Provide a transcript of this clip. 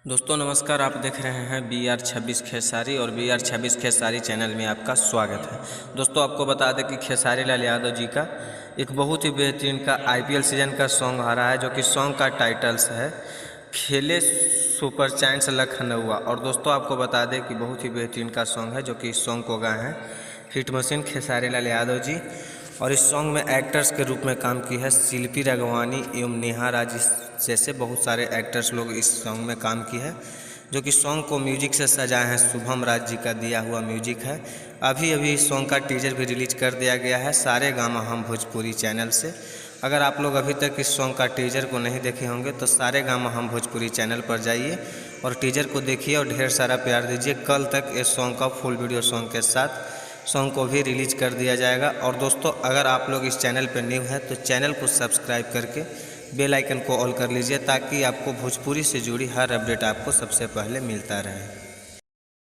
दोस्तों नमस्कार। आप देख रहे हैं BR26 खेसारी और BR26 खेसारी चैनल में आपका स्वागत है। दोस्तों आपको बता दें कि खेसारी लाल यादव जी का एक बहुत ही बेहतरीन का IPL सीजन का सॉन्ग आ रहा है, जो कि सॉन्ग का टाइटल्स है खेले सुपर चांस लखनऊआ। और दोस्तों आपको बता दें कि बहुत ही बेहतरीन का सॉन्ग है, जो कि इस सॉन्ग को गाए हैं हिट मशीन खेसारी लाल यादव जी। और इस सॉन्ग में एक्टर्स के रूप में काम की है शिल्पी राघवानी एवं नेहा राज जैसे बहुत सारे एक्टर्स लोग इस सॉन्ग में काम की है, जो कि सॉन्ग को म्यूजिक से सजाए हैं शुभम राज जी का दिया हुआ म्यूजिक है। अभी अभी इस सॉन्ग का टीजर भी रिलीज कर दिया गया है सारे गामा हम भोजपुरी चैनल से। अगर आप लोग अभी तक इस सॉन्ग का टीजर को नहीं देखे होंगे तो सारे गामा हम भोजपुरी चैनल पर जाइए और टीजर को देखिए और ढेर सारा प्यार दीजिए। कल तक इस सॉन्ग का फुल वीडियो सॉन्ग के साथ सॉन्ग को भी रिलीज कर दिया जाएगा। और दोस्तों अगर आप लोग इस चैनल पर न्यू हैं तो चैनल को सब्सक्राइब करके बेल आइकन को ऑल कर लीजिए, ताकि आपको भोजपुरी से जुड़ी हर अपडेट आपको सबसे पहले मिलता रहे।